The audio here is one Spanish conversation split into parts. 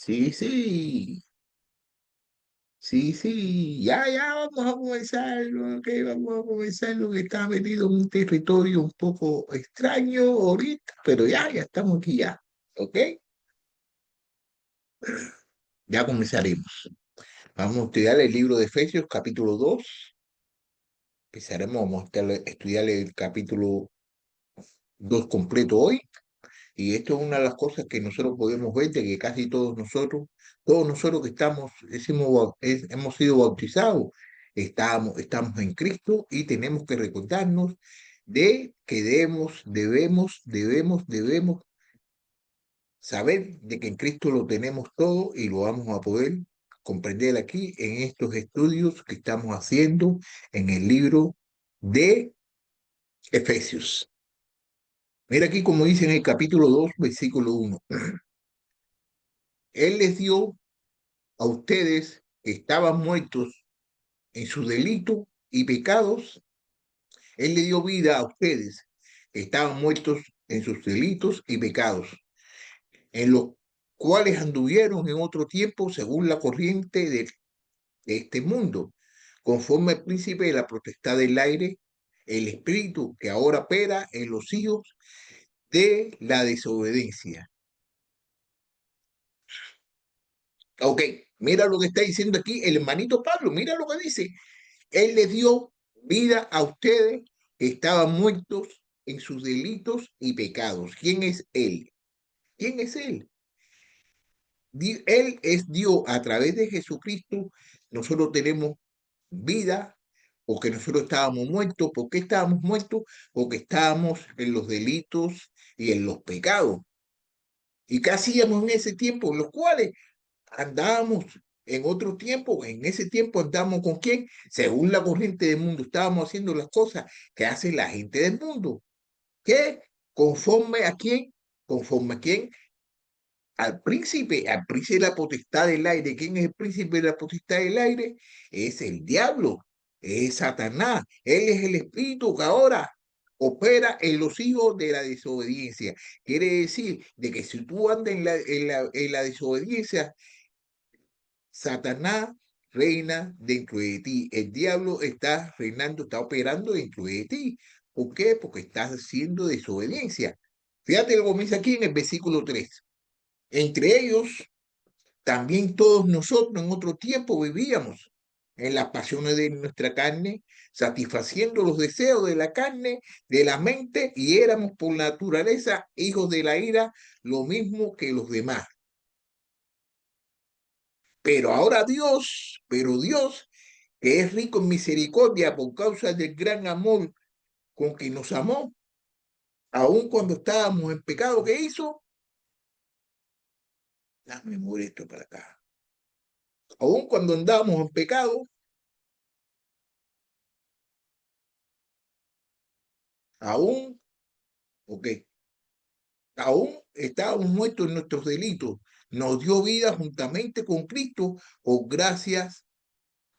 Sí, sí, sí, sí, ya vamos a comenzar, ok, vamos a comenzar lo que está metido en un territorio un poco extraño ahorita, pero ya estamos aquí ya, ok, ya comenzaremos. Vamos a estudiar el libro de Efesios, capítulo 2. Vamos a estudiar el capítulo 2 completo hoy. Y esto es una de las cosas que nosotros podemos ver, de que casi todos nosotros que hemos sido bautizados, estamos en Cristo y tenemos que recordarnos de que debemos saber de que en Cristo lo tenemos todo y lo vamos a poder comprender aquí en estos estudios que estamos haciendo en el libro de Efesios. Mira aquí como dice en el capítulo 2 versículo 1. Él les dio a ustedes que estaban muertos en sus delitos y pecados. Él le dio vida a ustedes que estaban muertos en sus delitos y pecados, en los cuales anduvieron en otro tiempo según la corriente de este mundo, conforme al príncipe de la potestad del aire, el espíritu que ahora opera en los hijos de la desobediencia. Ok, mira lo que está diciendo aquí el hermanito Pablo, mira lo que dice. Él les dio vida a ustedes que estaban muertos en sus delitos y pecados. ¿Quién es Él? ¿Quién es Él? Él es Dios a través de Jesucristo. Nosotros tenemos vida porque nosotros estábamos muertos. ¿Por qué estábamos muertos? Porque estábamos en los delitos y en los pecados. ¿Y qué hacíamos en ese tiempo? Los cuales andábamos en otro tiempo, en ese tiempo andábamos con quién, según la corriente del mundo, estábamos haciendo las cosas que hace la gente del mundo. ¿Qué? ¿Conforme a quién? ¿Conforme a quién? Al príncipe de la potestad del aire. ¿Quién es el príncipe de la potestad del aire? Es el diablo, es Satanás. Él es el espíritu que ahora opera en los hijos de la desobediencia. Quiere decir de que si tú andas en la desobediencia, Satanás reina dentro de ti. El diablo está reinando, está operando dentro de ti. ¿Por qué? Porque estás haciendo desobediencia. Fíjate lo que comienza aquí en el versículo 3. Entre ellos, también todos nosotros en otro tiempo vivíamos en las pasiones de nuestra carne, satisfaciendo los deseos de la carne, de la mente, y éramos por naturaleza hijos de la ira, lo mismo que los demás. Pero Dios, que es rico en misericordia por causa del gran amor con que nos amó, aun cuando estábamos en pecado, ¿qué hizo? Dame mover esto para acá. Aun cuando andábamos en pecado, aún, ok, aún estábamos muertos en nuestros delitos, nos dio vida juntamente con Cristo, por gracias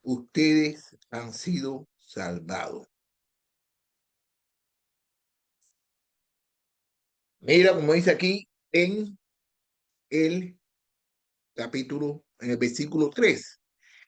ustedes han sido salvados. Mira como dice aquí en el en el versículo 3.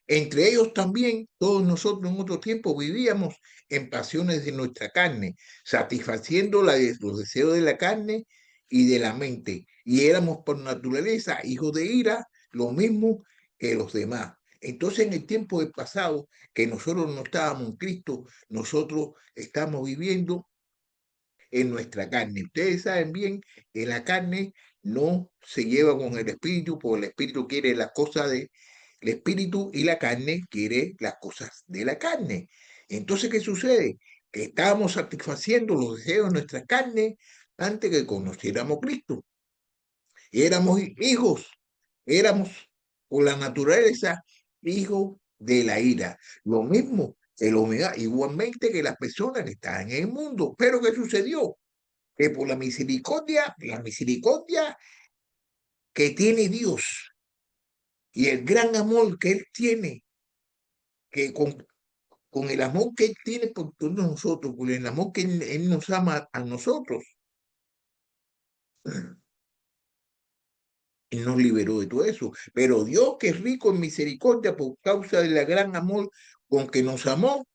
Entre ellos también todos nosotros en otro tiempo vivíamos en pasiones de nuestra carne, satisfaciendo los deseos de la carne y de la mente, y éramos por naturaleza hijos de ira, lo mismo que los demás. Entonces, en el tiempo del pasado, que nosotros no estábamos en Cristo, nosotros estamos viviendo en nuestra carne. Ustedes saben bien que la carne no se lleva con el espíritu, porque el espíritu quiere las cosas de el espíritu y la carne quiere las cosas de la carne. Entonces, ¿qué sucede? Que estábamos satisfaciendo los deseos de nuestra carne antes que conociéramos a Cristo. Y éramos hijos, éramos por la naturaleza hijos de la ira. Lo mismo que la humedad, igualmente que las personas que están en el mundo. Pero ¿qué sucedió? Que por la misericordia que tiene Dios y el gran amor que Él tiene, que con el amor que Él tiene por todos nosotros, con el amor que Él nos ama a nosotros, y nos liberó de todo eso. Pero Dios, que es rico en misericordia por causa del gran amor con que nos amó,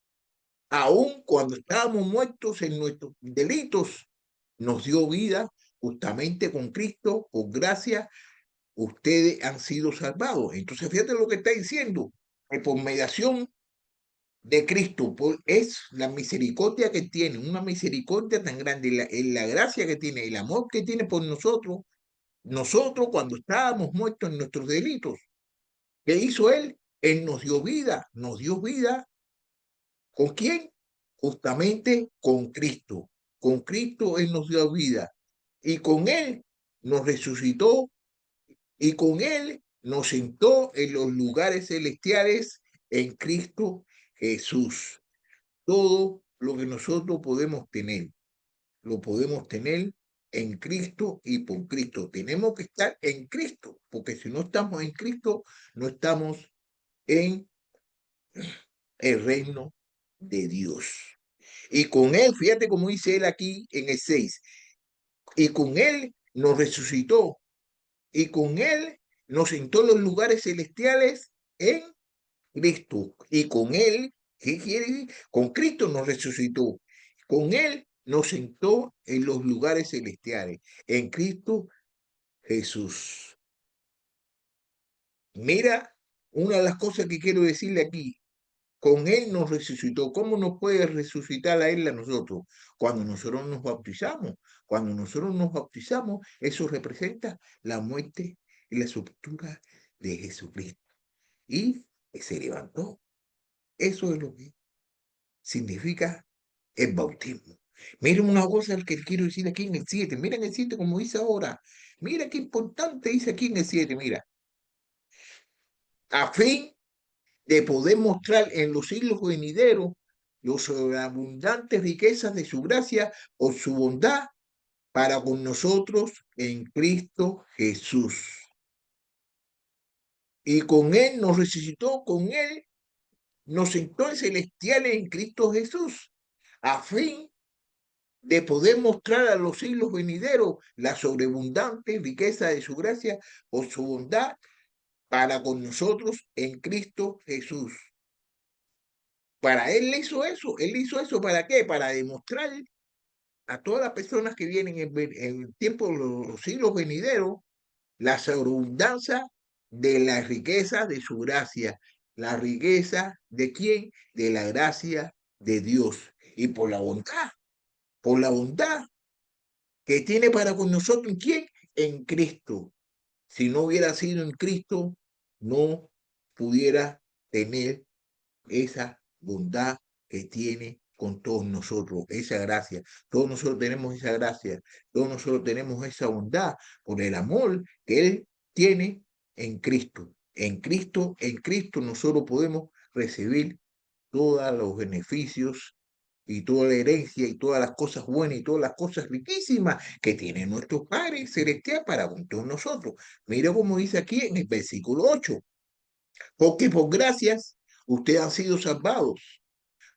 aun cuando estábamos muertos en nuestros delitos, nos dio vida justamente con Cristo, por gracia, ustedes han sido salvados. Entonces, fíjate lo que está diciendo, que por mediación de Cristo, es la misericordia que tiene, una misericordia tan grande, la gracia que tiene, el amor que tiene por nosotros, cuando estábamos muertos en nuestros delitos. ¿Qué hizo Él? Él nos dio vida. ¿Con quién? Justamente con Cristo. Con Cristo Él nos dio vida. Y con Él nos resucitó y con Él nos sentó en los lugares celestiales en Cristo Jesús. Todo lo que nosotros podemos tener, lo podemos tener en Cristo y por Cristo. Tenemos que estar en Cristo, porque si no estamos en Cristo, no estamos en el reino de Dios. Y con Él, fíjate cómo dice Él aquí en el 6, y con Él nos resucitó, y con Él nos sentó en los lugares celestiales en Cristo. Y con Él, ¿qué quiere decir? Con Cristo nos resucitó. Con Él nos sentó en los lugares celestiales, en Cristo Jesús. Mira, una de las cosas que quiero decirle aquí, con Él nos resucitó. ¿Cómo nos puede resucitar a Él a nosotros? Cuando nosotros nos bautizamos. Cuando nosotros nos bautizamos, eso representa la muerte y la sepultura de Jesucristo. Y se levantó. Eso es lo que significa el bautismo. Miren una cosa que quiero decir aquí en el 7. Miren el 7 como dice ahora. Mira qué importante dice aquí en el 7. Mira. A fin de poder mostrar en los siglos venideros los sobreabundantes riquezas de su gracia o su bondad para con nosotros en Cristo Jesús. Y con Él nos resucitó, con Él nos sentó en celestiales en Cristo Jesús, a fin de poder mostrar a los siglos venideros la sobreabundante riqueza de su gracia o su bondad para con nosotros en Cristo Jesús. Para Él hizo eso ¿para qué? Para demostrar a todas las personas que vienen en el tiempo de los siglos venideros la sobreabundancia de la riqueza de su gracia. La riqueza de quién? De la gracia de Dios. Y por la bondad que tiene para con nosotros, ¿en quién? En Cristo. Si no hubiera sido en Cristo, no pudiera tener esa bondad que tiene con todos nosotros, esa gracia. Todos nosotros tenemos esa gracia, todos nosotros tenemos esa bondad por el amor que Él tiene en Cristo. En Cristo nosotros podemos recibir todos los beneficios y toda la herencia y todas las cosas buenas y todas las cosas riquísimas que tiene nuestro Padre Celestial para con todos nosotros. Mira cómo dice aquí en el versículo 8, porque por gracias ustedes han sido salvados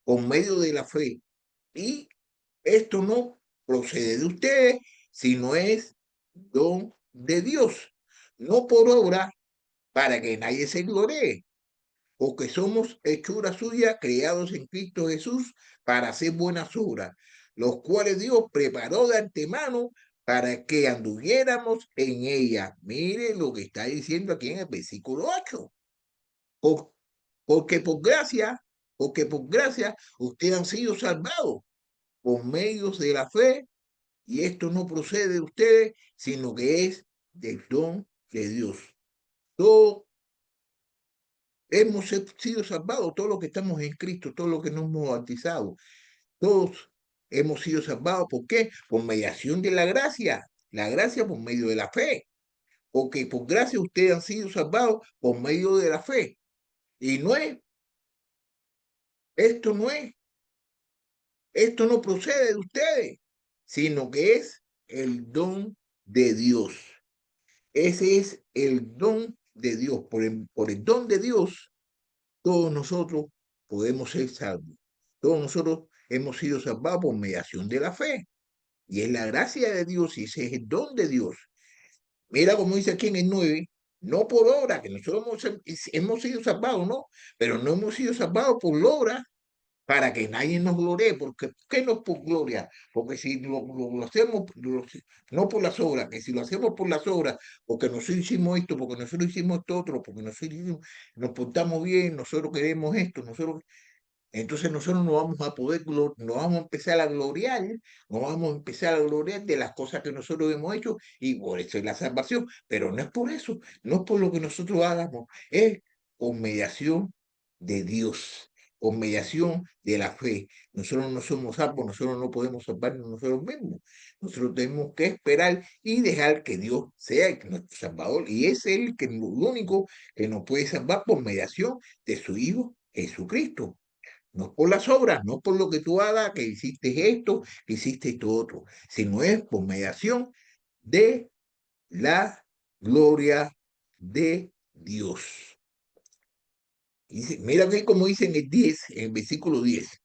por medio de la fe. Y esto no procede de ustedes, sino es don de Dios, no por obra para que nadie se gloree, porque somos hechura suya, creados en Cristo Jesús para hacer buenas obras, los cuales Dios preparó de antemano para que anduviéramos en ella. Mire lo que está diciendo aquí en el versículo 8. Por- porque por gracia ustedes han sido salvados por medios de la fe, y esto no procede de ustedes, sino que es del don de Dios. Todos hemos sido salvados, todos los que estamos en Cristo, todos los que nos hemos bautizado, todos hemos sido salvados. ¿Por qué? Por mediación de la gracia por medio de la fe, porque por gracia ustedes han sido salvados por medio de la fe. Y esto no es Esto no procede de ustedes, sino que es el don de Dios. Ese es el don de Dios. Por el don de Dios, todos nosotros podemos ser salvos. Todos nosotros hemos sido salvados por mediación de la fe. Y es la gracia de Dios y ese es el don de Dios. Mira como dice aquí en el 9, no por obra, que nosotros hemos sido salvados, ¿no? Pero no hemos sido salvados por obra para que nadie nos gloree, porque ¿por qué no por gloria? Porque si lo hacemos, no por las obras, que si lo hacemos por las obras, porque nosotros hicimos esto, porque nosotros hicimos esto otro, porque nosotros nos portamos bien, nosotros queremos esto, nosotros entonces nosotros no vamos a poder, no vamos a empezar a gloriar, no vamos a empezar a gloriar de las cosas que nosotros hemos hecho y por eso es la salvación. Pero no es por eso, no es por lo que nosotros hagamos, es con mediación de Dios, con mediación de la fe. Nosotros no somos salvos, nosotros no podemos salvarnos nosotros mismos. Nosotros tenemos que esperar y dejar que Dios sea nuestro Salvador y es Él que, lo único que nos puede salvar por mediación de su Hijo Jesucristo. No por las obras, no por lo que tú hagas, que hiciste esto, que hiciste esto otro, sino es por mediación de la gloria de Dios. Dice, mira que como dice en el 10, en el versículo 10,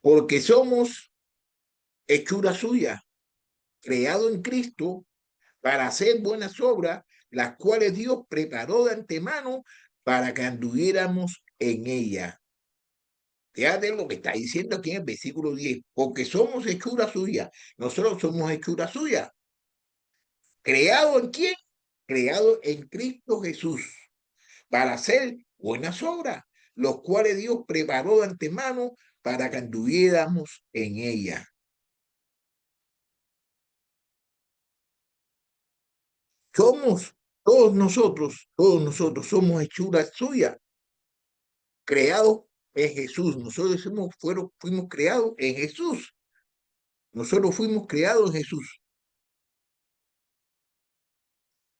porque somos hechura suya, creado en Cristo para hacer buenas obras, las cuales Dios preparó de antemano para que anduviéramos en ella. Fíjate lo que está diciendo aquí en el versículo 10, porque somos hechura suya, nosotros somos hechura suya. ¿Creado en quién? Creado en Cristo Jesús, para hacer buenas obras, los cuales Dios preparó de antemano para que anduviéramos en ella. Somos, todos nosotros somos hechura suya, creados en Jesús. Nosotros fuimos creados en Jesús. Nosotros fuimos creados en Jesús.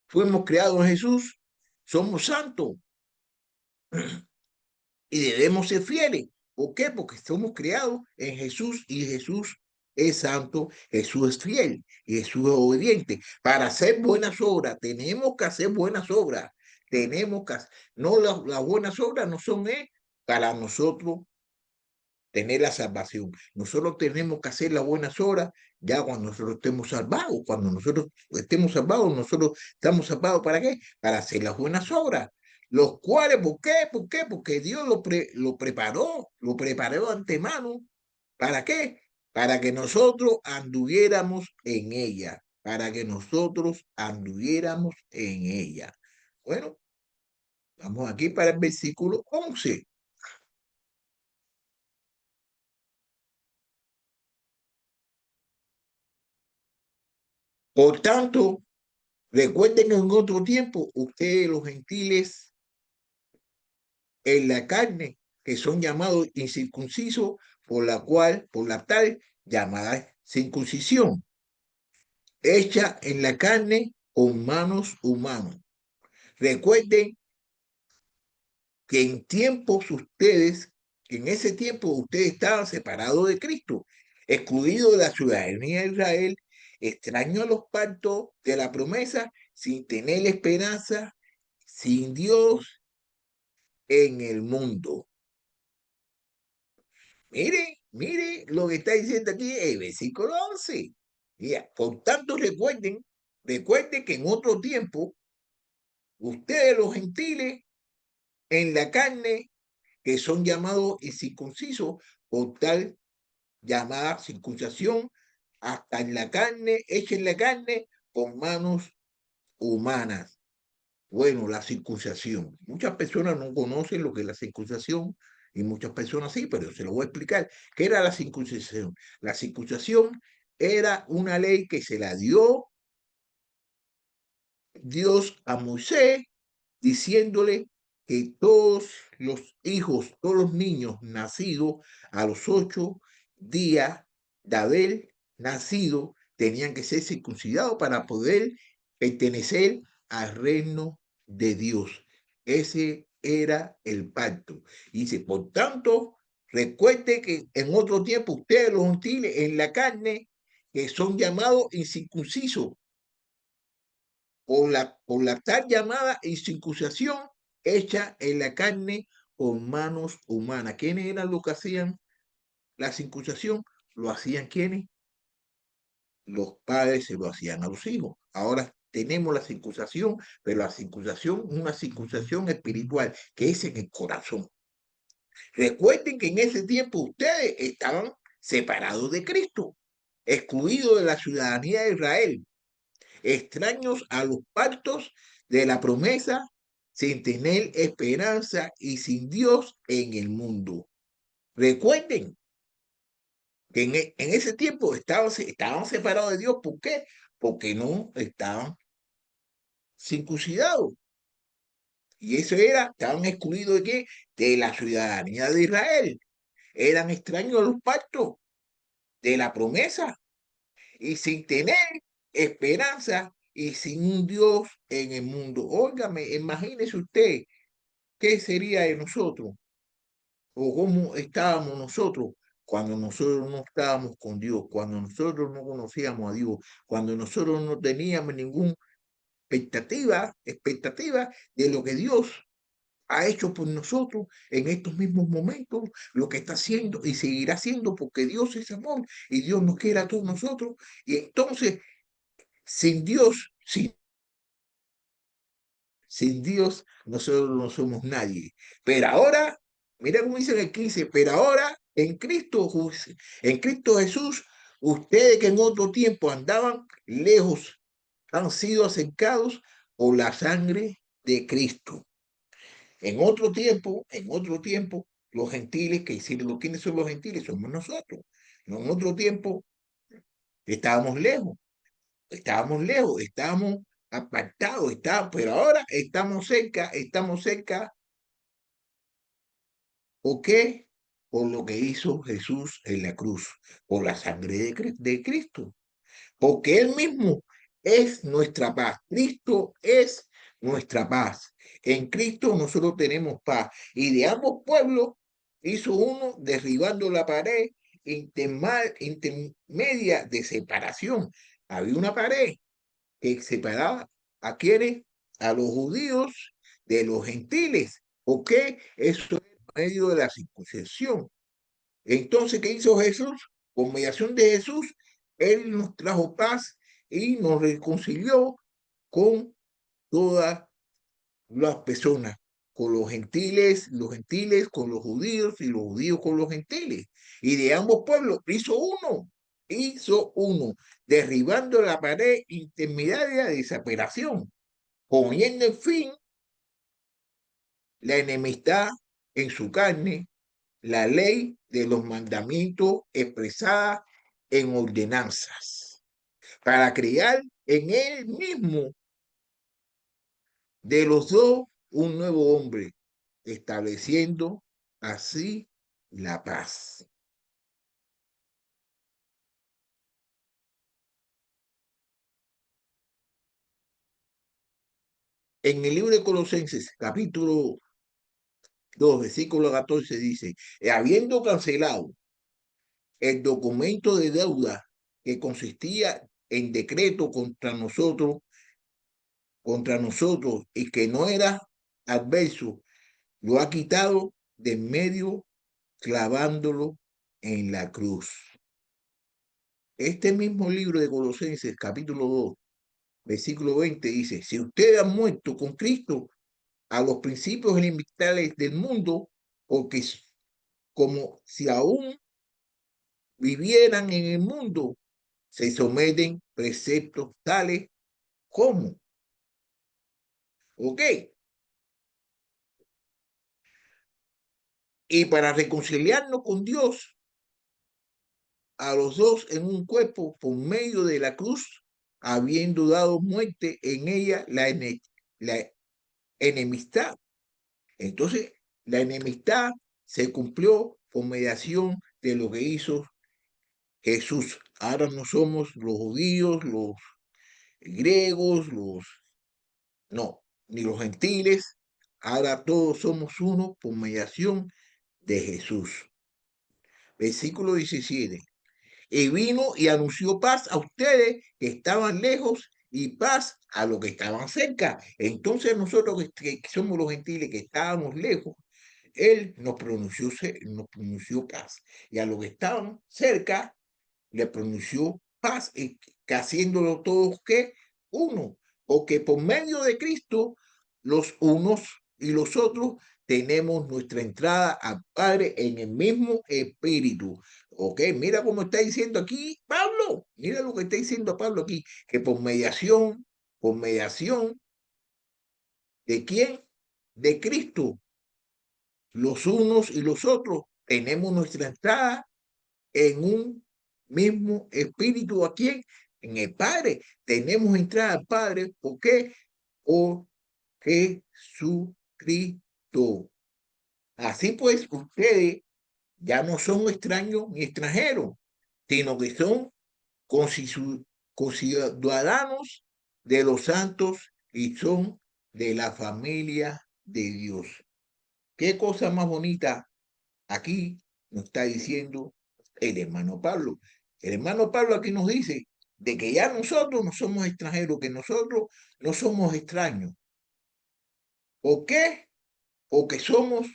Fuimos creados en Jesús. Somos santos y debemos ser fieles. ¿Por qué? Porque somos creados en Jesús y Jesús es santo, Jesús es fiel y Jesús es obediente. Para hacer buenas obras, tenemos que hacer buenas obras. Tenemos que, no las buenas obras no son para nosotros tener la salvación. Nosotros tenemos que hacer las buenas obras ya cuando nosotros estemos salvados. Cuando nosotros estemos salvados, nosotros estamos salvados ¿para qué? Para hacer las buenas obras. Los cuales, ¿por qué? ¿Por qué? Porque Dios lo preparó de antemano. ¿Para qué? Para que nosotros anduviéramos en ella, para que nosotros anduviéramos en ella. Bueno, vamos aquí para el versículo 11. Por tanto, recuerden que en otro tiempo ustedes los gentiles en la carne, que son llamados incircuncisos, por la tal llamada circuncisión, hecha en la carne con manos humanas. Recuerden que que en ese tiempo ustedes estaban separados de Cristo, excluidos de la ciudadanía de Israel, extraños a los pactos de la promesa, sin tener esperanza, sin Dios en el mundo. Mire lo que está diciendo aquí el versículo 11. Por tanto, recuerden que en otro tiempo, ustedes los gentiles en la carne, que son llamados incircuncisos por tal llamada circuncisión, hasta en la carne, hecha en la carne con manos humanas. Bueno, la circuncisión. Muchas personas no conocen lo que es la circuncisión y muchas personas sí, pero se lo voy a explicar. ¿Qué era la circuncisión? La circuncisión era una ley que se la dio Dios a Moisés diciéndole que todos los hijos, todos los niños nacidos a los 8 días de haber nacido tenían que ser circuncidados para poder pertenecer al reino de Dios. Ese era el pacto. Y dice, por tanto, recuerde que en otro tiempo ustedes los gentiles en la carne, que son llamados incircuncisos, por la tal llamada incircuncisión hecha en la carne con manos humanas. ¿Quiénes eran los que hacían la circuncisión? Lo hacían ¿quiénes? los padres se lo hacían a los hijos. Ahora tenemos la circuncisión, pero la circuncisión es una circuncisión espiritual, que es en el corazón. Recuerden que en ese tiempo ustedes estaban separados de Cristo, excluidos de la ciudadanía de Israel, extraños a los pactos de la promesa, sin tener esperanza y sin Dios en el mundo. Recuerden que en ese tiempo estaban separados de Dios. ¿Por qué? Porque no estaban circuncidados. Y eso era, estaban excluidos de qué? De la ciudadanía de Israel. Eran extraños a los pactos de la promesa y sin tener esperanza y sin un Dios en el mundo. Óigame, imagínese usted qué sería de nosotros o cómo estábamos nosotros cuando nosotros no estábamos con Dios, cuando nosotros no conocíamos a Dios, cuando nosotros no teníamos ninguna expectativa de lo que Dios ha hecho por nosotros en estos mismos momentos, lo que está haciendo y seguirá haciendo, porque Dios es amor y Dios nos quiere a todos nosotros. Y entonces, sin Dios, sin Dios, nosotros no somos nadie. Pero ahora, mira cómo dice en el 15, pero ahora en Cristo Jesús, ustedes que en otro tiempo andaban lejos, han sido acercados por la sangre de Cristo. En otro tiempo, los gentiles que hicieron, ¿quiénes son los gentiles? Somos nosotros. En otro tiempo estábamos lejos, estábamos apartados, pero ahora estamos cerca, ¿por qué? Por lo que hizo Jesús en la cruz, por la sangre de Cristo. Porque Él mismo es nuestra paz. Cristo es nuestra paz. En Cristo nosotros tenemos paz. Y de ambos pueblos hizo uno derribando la pared intermedia de separación. Había una pared que separaba a quienes, a los judíos de los gentiles. ¿Ok? Eso es medio de la circuncisión. Entonces, ¿qué hizo Jesús? Con mediación de Jesús, Él nos trajo paz y nos reconcilió con todas las personas, con los gentiles con los judíos y los judíos con los gentiles. Y de ambos pueblos hizo uno, derribando la pared intermediaria de separación, poniendo en fin la enemistad en su carne, la ley de los mandamientos expresada en ordenanzas, para crear en él mismo de los dos un nuevo hombre, estableciendo así la paz. En el libro de Colosenses, capítulo 2, versículo 14, dice, habiendo cancelado el documento de deuda que consistía en decreto contra nosotros y que no era adverso, lo ha quitado de en medio clavándolo en la cruz. Este mismo libro de Colosenses, capítulo 2, versículo 20, dice, si ustedes han muerto con Cristo a los principios elementales del mundo, porque como si aún vivieran en el mundo, se someten preceptos tales como, ¿ok? Y para reconciliarnos con Dios, a los dos en un cuerpo por medio de la cruz, habiendo dado muerte en ella la enemistad. Entonces, la enemistad se cumplió por mediación de lo que hizo Jesús. Ahora no somos los judíos, los griegos, no, ni los gentiles. Ahora todos somos uno por mediación de Jesús. Versículo 17. Y vino y anunció paz a ustedes que estaban lejos y paz a los que estaban cerca. Entonces nosotros que somos los gentiles que estábamos lejos, Él nos pronunció paz. Y a los que estaban cerca, le pronunció paz, que haciéndolo todos que uno, porque por medio de Cristo, los unos y los otros tenemos nuestra entrada al Padre en el mismo espíritu. Ok, mira cómo está diciendo aquí Pablo, mira lo que está diciendo Pablo aquí, que por mediación, ¿de quién? De Cristo, los unos y los otros tenemos nuestra entrada en un mismo espíritu. ¿A quién? En el Padre. Tenemos entrada al Padre. ¿Por qué? Por Jesucristo. Así pues, ustedes ya no son extraños ni extranjeros, sino que son conciudadanos de los santos y son de la familia de Dios. ¿Qué cosa más bonita aquí nos está diciendo el hermano Pablo? El hermano Pablo aquí nos dice de que ya nosotros no somos extranjeros, que nosotros no somos extraños. ¿Por qué? Porque somos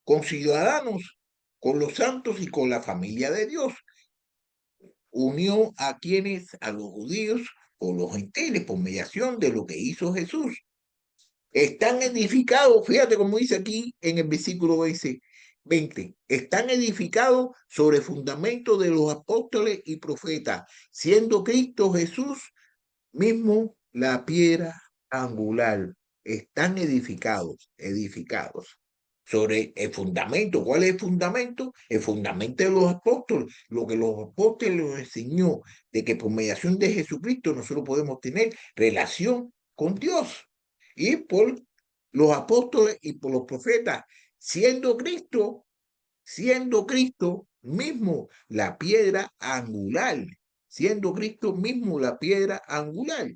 conciudadanos con los santos y con la familia de Dios. Unió a quienes, a los judíos o los gentiles, por mediación de lo que hizo Jesús. Están edificados, fíjate como dice aquí en el versículo 20, están edificados sobre fundamento de los apóstoles y profetas, siendo Cristo Jesús mismo la piedra angular. Están edificados sobre el fundamento. ¿Cuál es el fundamento? El fundamento de los apóstoles, lo que los apóstoles nos enseñó, de que por mediación de Jesucristo nosotros podemos tener relación con Dios. Y por los apóstoles y por los profetas, siendo Cristo mismo la piedra angular, siendo Cristo mismo la piedra angular.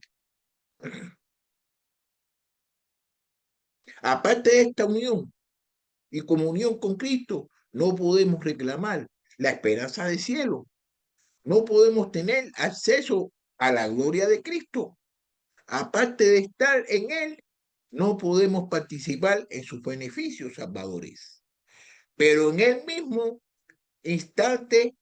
Aparte de esta unión y comunión con Cristo, no podemos reclamar la esperanza del cielo. No podemos tener acceso a la gloria de Cristo. Aparte de estar en Él, no podemos participar en sus beneficios salvadores. Pero en el mismo instante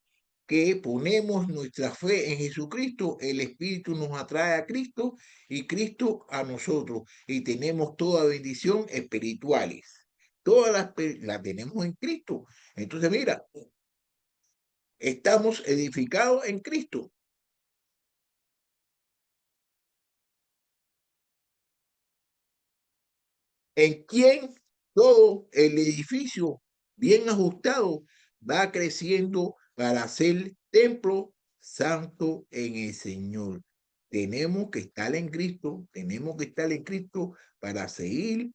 que ponemos nuestra fe en Jesucristo, el Espíritu nos atrae a Cristo y Cristo a nosotros. Y tenemos toda bendición espirituales. Todas las tenemos en Cristo. Entonces, mira, estamos edificados en Cristo. En quien todo el edificio bien ajustado va creciendo para ser templo santo en el Señor. Tenemos que estar en Cristo, tenemos que estar en Cristo para seguir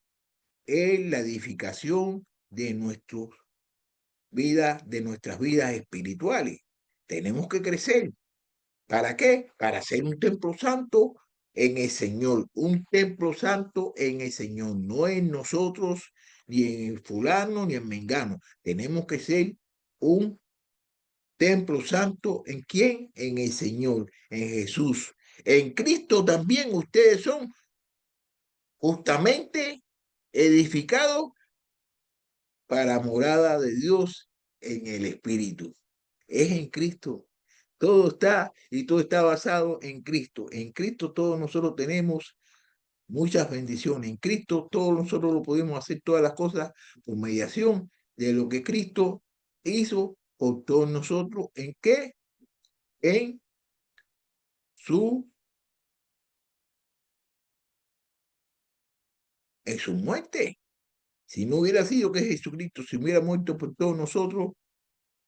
en la edificación de de nuestras vidas espirituales. Tenemos que crecer. ¿Para qué? Para ser un templo santo en el Señor, un templo santo en el Señor, no en nosotros, ni en fulano, ni en mengano. Tenemos que ser un templo santo en quién? En el Señor, en Jesús. En Cristo también ustedes son justamente edificados para morada de Dios en el Espíritu. Es en Cristo. Todo está y todo está basado en Cristo. En Cristo todos nosotros tenemos muchas bendiciones. En Cristo todos nosotros lo podemos hacer todas las cosas por mediación de lo que Cristo hizo por todos nosotros. ¿En qué? En su, en su muerte. Si no hubiera sido que Jesucristo se hubiera muerto por todos nosotros,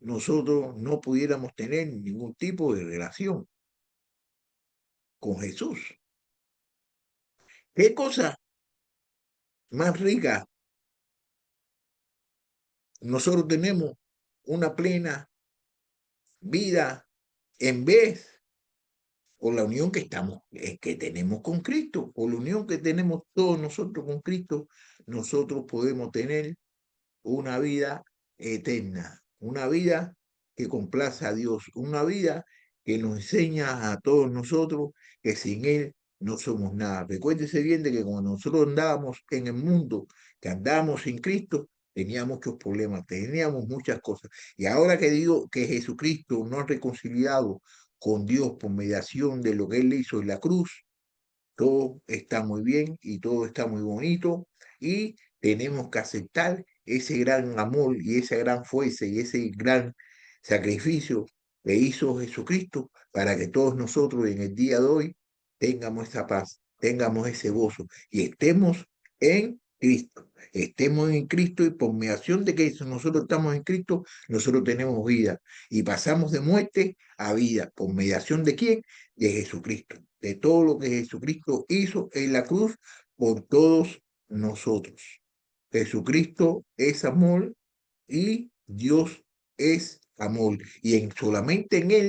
nosotros no pudiéramos tener ningún tipo de relación con Jesús. ¿Qué cosa más rica? Nosotros tenemos una plena vida en vez por la unión que tenemos con Cristo, por la unión que tenemos todos nosotros con Cristo, nosotros podemos tener una vida eterna, una vida que complace a Dios, una vida que nos enseña a todos nosotros que sin Él no somos nada. Recuérdese bien de que cuando nosotros andábamos en el mundo, que andábamos sin Cristo, teníamos muchos problemas, teníamos muchas cosas. Y ahora que digo que Jesucristo nos ha reconciliado con Dios por mediación de lo que Él hizo en la cruz, todo está muy bien y todo está muy bonito y tenemos que aceptar ese gran amor y esa gran fuerza y ese gran sacrificio que hizo Jesucristo para que todos nosotros en el día de hoy tengamos esa paz, tengamos ese gozo y estemos en Cristo. Estemos en Cristo y por mediación de que nosotros estamos en Cristo, nosotros tenemos vida y pasamos de muerte a vida. ¿Por mediación de quién? De Jesucristo, de todo lo que Jesucristo hizo en la cruz por todos nosotros. Jesucristo es amor y Dios es amor. Y solamente en Él